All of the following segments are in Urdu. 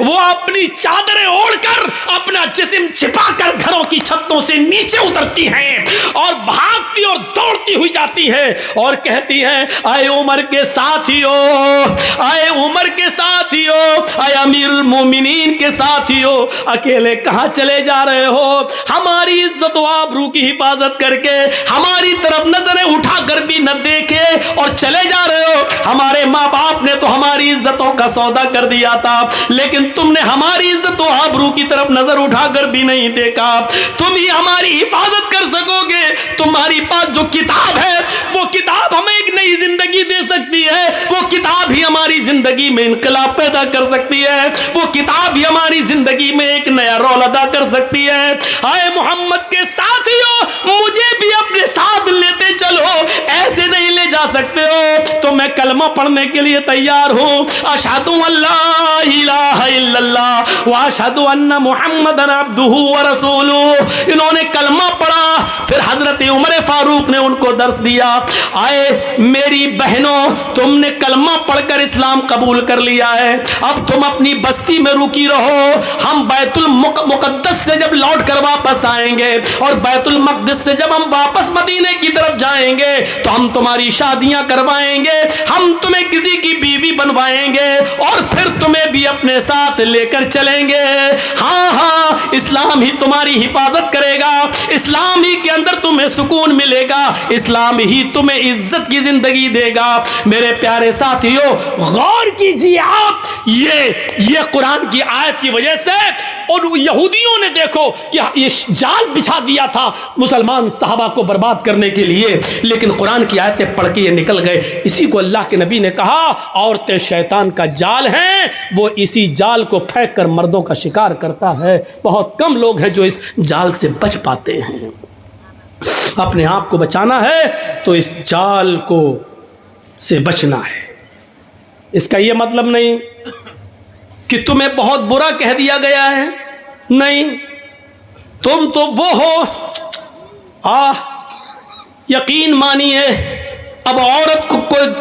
وہ اپنی چادریں اوڑھ کر اپنا جسم چھپا کر گھروں کی چھتوں سے نیچے اترتی ہیں اور بھاگتی اور دوڑتی ہوئی جاتی ہے اور کہتی ہیں اے عمر کے ساتھیو، اے عمر کے ساتھیو، اے امیر المومنین کے ساتھیو، اکیلے کہاں چلے جا رہے ہو؟ ہماری عزت و آبرو کی حفاظت کر کے ہماری طرف نظریں اٹھا کر بھی نہ دیکھے اور چلے جا رہے ہو؟ ہمارے ماں باپ نے تو ہماری عزتوں کا سودا کر دیا تھا، لیکن تم نے ہماری عزت و آبرو کی طرف نظر اٹھا کر بھی نہیں دیکھا۔ تم ہی ہماری حفاظت کر سکو گے، تمہاری پاس جو کتاب ہے وہ کتاب ہمیں ایک نئی زندگی دے سکتی ہے، وہ کتاب ہی ہماری زندگی میں انقلاب پیدا کر سکتی ہے، وہ کتاب ہی ہماری زندگی میں ایک نیا رول ادا کر سکتی ہے۔ اے محمد کے ساتھیو، مجھے بھی اپنے ساتھ لیتے چلو، ایسے نہیں لے جا سکتے ہو تو میں کلمہ پڑھنے کے لیے تیار ہوں، اشہد ان لا الہ الا اللہ واشہد ان محمدن عبدہ ورسولہ۔ انہوں نے کلمہ پڑھا، پھر حضرت عمر فاروق نے ان کو درس دیا، آئے میری بہنوں، تم نے کلمہ پڑھ کر اسلام قبول کر لیا ہے، اب تم اپنی بستی میں رکی رہو، ہم بیت المقدس سے جب لوٹ کر واپس آئیں گے اور بیت المقدس سے جب ہم واپس مدینے کی طرف جائیں گے تو ہم تمہاری شادیاں کروائیں گے، ہم تمہیں کسی کی بیوی بنوائیں گے اور پھر تمہیں بھی اپنے ساتھ لے کر چلیں گے۔ ہاں ہاں، اسلام ہی تمہاری حفاظت کرے گا، اسلام ہی کے اندر تمہیں سکون ملے گا، اسلام ہی تمہیں عزت کی زندگی دے گا۔ میرے پیارے ساتھیو، غور کیجیے آپ، یہ قرآن کی آیت کی وجہ سے اور یہودیوں نے دیکھو کہ یہ جال بچھا دیا تھا مسلمان صحابہ کو برباد کرنے کے لیے، لیکن قرآن کی آیتیں پڑھ کے یہ نکل گئے۔ اسی کو اللہ کے نبی نے کہا عورتیں شیطان کا جال ہیں، وہ اسی جال کو پھینک کر مردوں کا شکار کرتا ہے، بہت کم لوگ ہیں جو اس جال سے بچ پاتے ہیں۔ اپنے آپ کو بچانا ہے تو اس جال کو سے بچنا ہے۔ اس کا یہ مطلب نہیں کہ تمہیں بہت برا کہہ دیا گیا ہے، نہیں، تم تو وہ ہو، یقین مانیے۔ اب عورت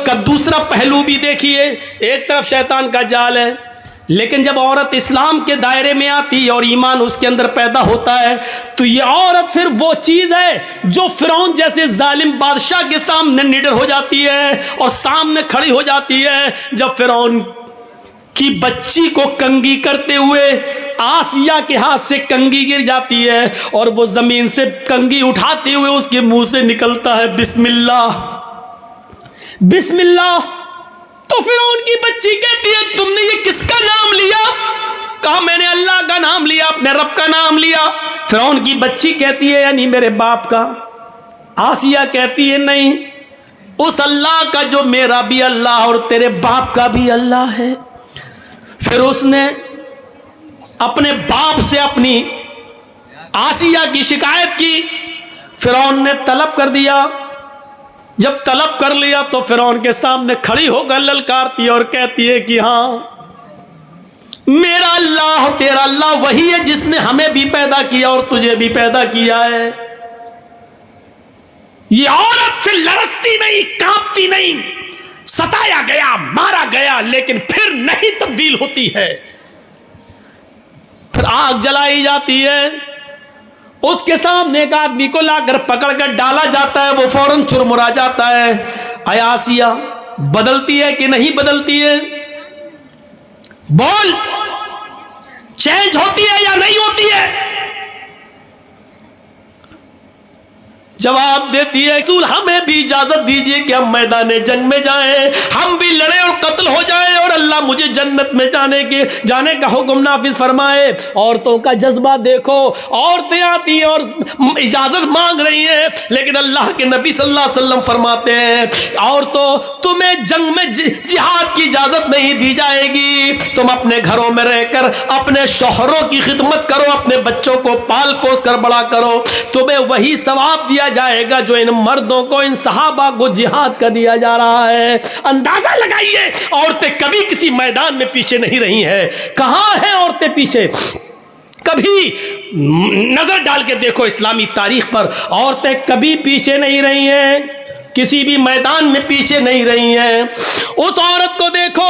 کا دوسرا پہلو بھی دیکھیے، ایک طرف شیطان کا جال ہے، لیکن جب عورت اسلام کے دائرے میں آتی اور ایمان اس کے اندر پیدا ہوتا ہے تو یہ عورت پھر وہ چیز ہے جو فرعون جیسے ظالم بادشاہ کے سامنے نڈر ہو جاتی ہے اور سامنے کھڑی ہو جاتی ہے۔ جب فرعون کی بچی کو کنگھی کرتے ہوئے آسیہ کے ہاتھ سے کنگھی گر جاتی ہے اور وہ زمین سے کنگھی اٹھاتے ہوئے اس کے منہ سے نکلتا ہے بسم اللہ، بسم اللہ، تو فرعون کی بچی کہتی ہے تم نے یہ کس کا نام لیا؟ کہا میں نے اللہ کا نام لیا، اپنے رب کا نام لیا۔ فرعون کی بچی کہتی ہے یعنی میرے باپ کا۔ آسیہ کہتی ہے نہیں، اس اللہ کا جو میرا بھی اللہ اور تیرے باپ کا بھی اللہ ہے۔ پھر اس نے اپنے باپ سے اپنی آسیہ کی شکایت کی، فرعون نے طلب کر دیا۔ جب طلب کر لیا تو فرعون کے سامنے کھڑی ہو کر للکارتی اور کہتی ہے کہ ہاں میرا اللہ اور تیرا اللہ وہی ہے جس نے ہمیں بھی پیدا کیا اور تجھے بھی پیدا کیا ہے۔ یہ عورت پھر لرزتی نہیں، کانپتی نہیں، ستایا گیا، مارا گیا، لیکن پھر نہیں تبدیل ہوتی ہے۔ پھر آگ جلائی جاتی ہے، اس کے سامنے ایک آدمی کو لا کر پکڑ کر ڈالا جاتا ہے، وہ فوراً چرمرا جاتا ہے۔ اے آسیہ، بدلتی ہے کہ نہیں بدلتی ہے؟ بول، چینج ہوتی ہے یا نہیں ہوتی ہے؟ جواب دیتی ہے رسول ہمیں بھی اجازت دیجئے کہ ہم میدان جنگ میں جائیں، ہم بھی لڑیں اور قتل ہو جائیں اور اللہ مجھے جنت میں جانے کا حکم نافذ فرمائے۔ عورتوں کا جذبہ دیکھو، عورتیں آتی ہیں اور اجازت مانگ رہی ہیں، لیکن اللہ کے نبی صلی اللہ علیہ وسلم فرماتے ہیں عورتوں تمہیں جنگ میں جہاد کی اجازت نہیں دی جائے گی، تم اپنے گھروں میں رہ کر اپنے شوہروں کی خدمت کرو، اپنے بچوں کو پال پوس کر بڑا کرو، تمہیں وہی ثواب دیا جائے گا جو ان مردوں کو، ان صحابہ کو جہاد کا دیا جا رہا ہے۔ اندازہ لگائیے، عورتیں کبھی کسی میدان میں پیچھے نہیں رہی ہیں۔ کہاں ہیں عورتیں پیچھے؟ کبھی نظر ڈال کے دیکھو اسلامی تاریخ پر، عورتیں کبھی پیچھے نہیں رہی ہیں، کسی بھی میدان میں پیچھے نہیں رہی ہیں۔ اس عورت کو دیکھو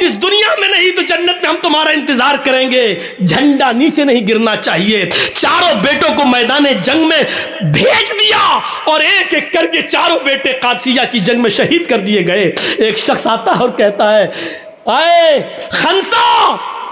اس دنیا میں نہیں تو جنت میں ہم تمہارا انتظار کریں گے. جھنڈا نیچے نہیں گرنا چاہیے. چاروں بیٹوں کو میدان جنگ میں بھیج دیا اور ایک ایک کر کے چاروں بیٹے قادسیہ کی جنگ میں شہید کر دیے گئے. ایک شخص آتا ہے اور کہتا ہے اے خنسا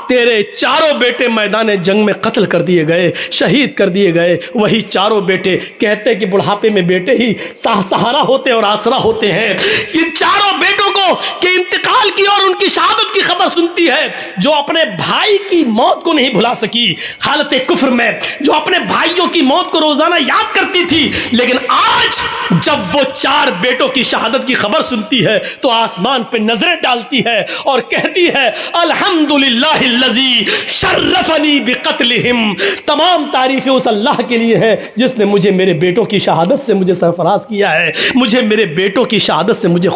تیرے چاروں بیٹے میدان جنگ میں قتل کر دیے گئے, شہید کر دیے گئے. وہی چاروں بیٹے کہتے کہ بڑھاپے میں بیٹے ہی سہارا ہوتے اور آسرا ہوتے ہیں. ان چاروں بیٹوں کو کہ انتقال کی اور ان کی شہادت کی خبر سنتی ہے, جو اپنے بھائی کی موت کو نہیں بھلا سکی حالت کفر میں, جو اپنے بھائیوں کی موت کو روزانہ یاد کرتی تھی, لیکن آج جب وہ چار بیٹوں کی شہادت کی خبر سنتی ہے تو آسمان پہ نظریں ڈالتی ہے اور کہتی ہے الحمدللہ الذی شرفنی بقتلہم. تمام تعریفیں اس اللہ کے لیے ہے جس نے مجھے میرے بیٹوں کی شہادت سے مجھے سرفراز کیا ہے, مجھے میرے بیٹوں کی شہادت سے مجھے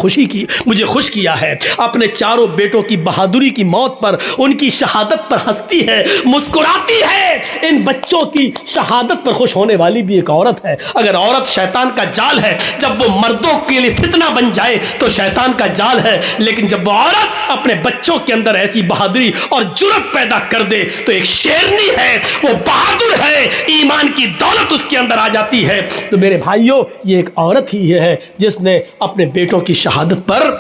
خوش کیا ہے. اپنے چاروں بیٹوں کی بہادری کی موت پر, ان کی شہادت پر ہنستی ہے, مسکراتی ہے. ان بچوں کی شہادت پر خوش ہونے والی بھی ایک عورت ہے. اگر عورت شیطان کا جال ہے, جب وہ مردوں کے لیے فتنہ بن جائے تو شیطان کا جال ہے, لیکن جب وہ عورت اپنے بچوں کے اندر ایسی بہادری اور جرأت پیدا کر دے تو ایک شیرنی ہے, وہ بہادر ہے, ایمان کی دولت اس کے اندر آ جاتی ہے. تو میرے بھائیوں, یہ ایک عورت ہی ہے جس نے اپنے بیٹوں کی شہادت پر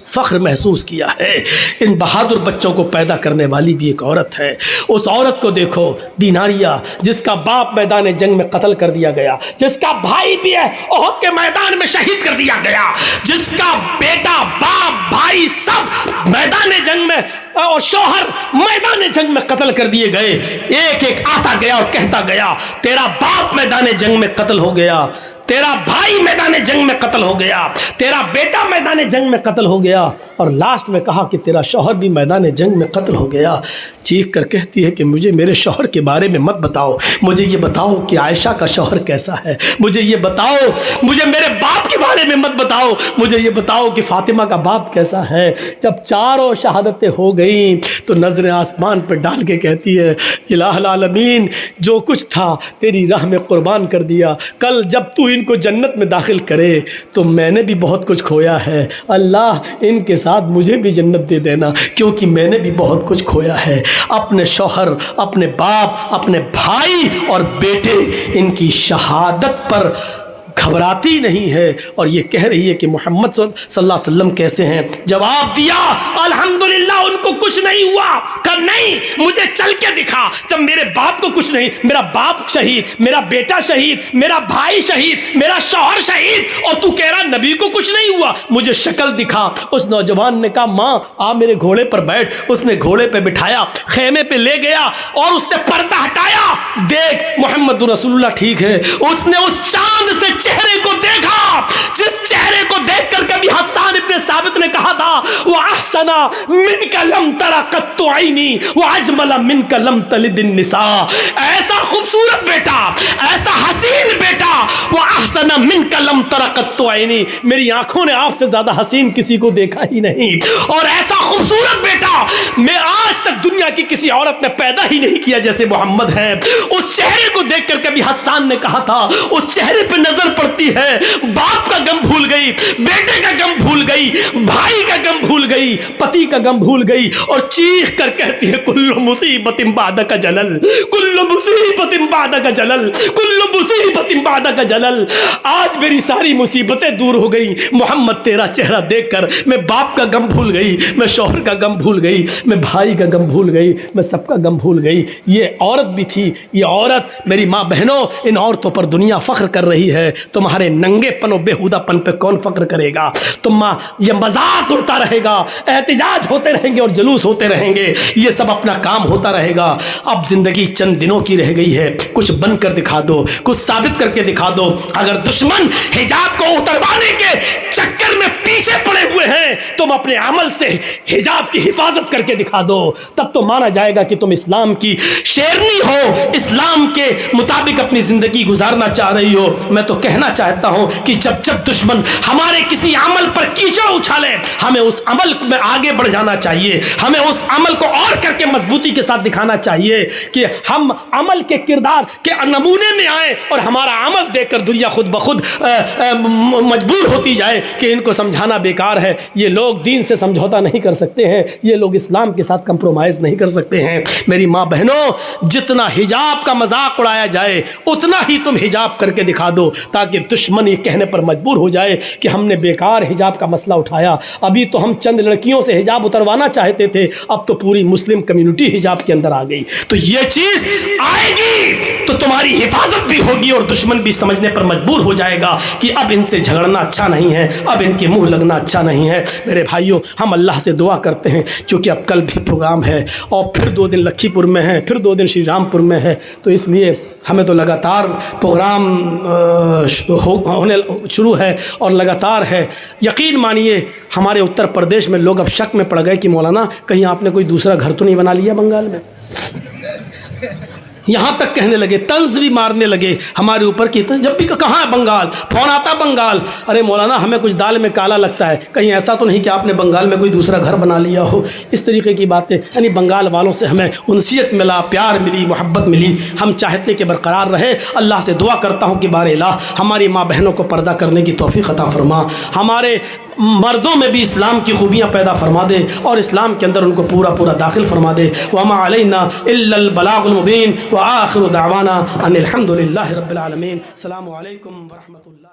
فخر محسوس کیا ہے. ان بہادر بچوں کو پیدا کرنے والی بھی ایک عورت ہے. اس عورت کو دیکھو, دیناریہ, جس کا باپ میدان جنگ میں قتل کر دیا گیا, جس کا بھائی بھی ہے احد کے میدان میں شہید کر دیا گیا, جس کا بیٹا, باپ, بھائی سب میدان جنگ میں اور شوہر میدان جنگ میں قتل کر دیے گئے. ایک ایک آتا گیا اور کہتا گیا تیرا باپ میدان جنگ میں قتل ہو گیا, تیرا بھائی میدان جنگ میں قتل ہو گیا, تیرا بیٹا میدان جنگ میں قتل ہو گیا, اور لاسٹ میں کہا کہ تیرا شوہر بھی میدان جنگ میں قتل ہو گیا. چیخ کر کہتی ہے کہ مجھے میرے شوہر کے بارے میں مت بتاؤ, مجھے یہ بتاؤ کہ عائشہ کا شوہر کیسا ہے, مجھے یہ بتاؤ, مجھے میرے باپ کے بارے میں مت بتاؤ, مجھے یہ بتاؤ کہ فاطمہ کا باپ کیسا ہے. جب چاروں شہادتیں ہو گئیں تو نظریں آسمان پہ ڈال کے کہتی ہے الہ العالمین, جو کچھ تھا تیری راہ میں قربان کر دیا. کل جب تو ان کو جنت میں داخل کرے تو میں نے بھی بہت کچھ کھویا ہے, اللہ ان کے ساتھ مجھے بھی جنت دے دینا, کیونکہ میں نے بھی بہت کچھ کھویا ہے. اپنے شوہر, اپنے باپ, اپنے بھائی اور بیٹے, ان کی شہادت پر گھبراتی نہیں ہے, اور یہ کہہ رہی ہے کہ محمد صلی اللہ علیہ وسلم کیسے ہیں. جواب دیا الحمدللہ ان کو کچھ نہیں ہوا. کہ نہیں, مجھے چل کے دکھا جب میرے باپ کو کچھ نہیں, میرا باپ شہید, میرا بیٹا شہید, میرا بھائی شہید, میرا شوہر شہید, اور تو کہہ رہا نبی کو کچھ نہیں ہوا, مجھے شکل دکھا. اس نوجوان نے کہا ماں آ میرے گھوڑے پر بیٹھ. اس نے گھوڑے پہ بٹھایا, خیمے پہ لے گیا اور اس نے پردہ ہٹایا. دیکھ محمد رسول اللہ ٹھیک ہے. اس نے اس چاند سے چہرے کو دیکھا جس چہرے کو دیکھ کر کبھی حسان ابن ثابت نے کہا تھا وَأَحْسَنَ مِنْكَ لَمْ تَرَ قَطُّ عَيْنِي وَأَجْمَلَ مِنْكَ لَمْ تَلِدِ النِّسَاء. ایسا خوبصورت بیٹا, ایسا حسین بیٹا, وَأَحْسَنَ مِنْكَ لَمْ تَرَ قَطُّ عَيْنِي, میری آنکھوں نے آپ سے زیادہ حسین کسی کو دیکھا ہی نہیں, اور ایسا خوبصورت بیٹا میں آج تک دنیا کی کسی عورت نے پیدا ہی نہیں کیا جیسے محمد ہیں. اس چہرے کو دیکھ کر کبھی حسان نے کہا تھا, اس چہرے پہ نظر پڑتی ہے, باپ کا غم بھول گئی, بیٹے کا غم بھول گئی, بھائی کا غم بھول گئی, پتی کا غم بھول گئی, اور چیخ کر کہتی ہے کل مصیبت بعدک جلل, کل مصیبت بعدک جلل, کل مصیبت بعدک جلل. آج میری ساری مصیبتیں دور ہو گئی محمد تیرا چہرہ دیکھ کر. میں باپ کا غم بھول گئی, میں شوہر کا غم بھول گئی, میں بھائی کا غم بھول گئی, میں سب کا غم بھول گئی. یہ عورت بھی تھی, یہ عورت میری ماں بہنوں, ان عورتوں پر دنیا فخر کر رہی ہے. تمہارے ننگے پن و بےہودہ پن پہ کون فخر کرے گا؟ تم یہ مذاق اڑتا رہے گا, احتجاج ہوتے رہیں گے اور جلوس ہوتے رہیں گے, یہ سب اپنا کام ہوتا رہے گا. اب زندگی چند دنوں کی رہ گئی ہے, کچھ بن کر دکھا دو, کچھ ثابت کر کے دکھا دو. اگر دشمن حجاب کو اتروانے کے چکر میں پیچھے پڑے ہوئے ہیں, تم اپنے عمل سے حجاب کی حفاظت کر کے دکھا دو, تب تو مانا جائے گا کہ تم اسلام کی شیرنی ہو, اسلام کے مطابق اپنی زندگی گزارنا چاہ رہی ہو. میں تو کہنا چاہتا ہوں کہ جب جب دشمن ہمارے کسی عمل پر کیچڑ اچھالے, ہمیں اس عمل میں آگے بڑھ جانا چاہیے, ہمیں اس عمل کو اور کر کے مضبوطی کے ساتھ دکھانا چاہیے کہ ہم عمل کے کردار کردار کے نمونے میں آئیں اور ہمارا عمل دیکھ کر دنیا خود بخود مجبور ہوتی جائے کہ ان کو سمجھانا بیکار ہے. یہ لوگ دین سے سمجھوتا نہیں کر سکتے ہیں, یہ لوگ اسلام کے ساتھ کمپرومائز نہیں کر سکتے ہیں. میری ماں بہنوں, جتنا حجاب کا مذاق اڑایا جائے اتنا ہی تم حجاب کر کے دکھا دو, تاکہ دشمن یہ کہنے پر مجبور ہو جائے کہ ہم نے بیکار حجاب کا مسئلہ اٹھایا. ابھی تو ہم چند لڑکیوں سے حجاب اتروانا چاہتے تھے, اب تو پوری مسلم کمیونٹی حجاب کے اندر آ گئی. تو یہ چیز آئے گی تو تمہاری حفاظت بھی ہوگی اور دشمن بھی سمجھنے پر مجبور ہو جائے گا کہ اب ان سے جھگڑنا اچھا نہیں ہے, اب ان کے منہ لگنا اچھا نہیں ہے. میرے بھائیوں, ہم اللہ سے دعا کرتے ہیں, چونکہ اب کل بھی پروگرام ہے اور پھر 2 دن لکھی پور میں ہے, پھر 2 دن شری رام پور میں ہے, تو اس لیے ہمیں تو لگاتار پروگرام ہونے شروع ہے اور لگاتار ہے. یقین مانیے ہمارے اتر پردیش میں لوگ اب شک میں پڑ گئے کہ مولانا کہیں آپ نے کوئی دوسرا گھر تو نہیں بنا لیا بنگال میں. یہاں تک کہنے لگے, طنز بھی مارنے لگے ہمارے اوپر کی, جب بھی کہاں ہے بنگال, فون آتا بنگال, ارے مولانا ہمیں کچھ دال میں کالا لگتا ہے, کہیں ایسا تو نہیں کہ آپ نے بنگال میں کوئی دوسرا گھر بنا لیا ہو. اس طریقے کی باتیں, یعنی بنگال والوں سے ہمیں انسیت ملا, پیار ملی, محبت ملی. ہم چاہتے کہ برقرار رہے. اللہ سے دعا کرتا ہوں کہ بار الہ ہماری ماں بہنوں کو پردہ کرنے کی توفیق عطا فرما, ہمارے مردوں میں بھی اسلام کی خوبیاں پیدا فرما دے اور اسلام کے اندر ان کو پورا پورا داخل فرما دے. وما علینا الا البلاغ المبین وآخر دعوانا ان الحمد للہ رب العالمین. السلام علیکم ورحمۃ اللہ.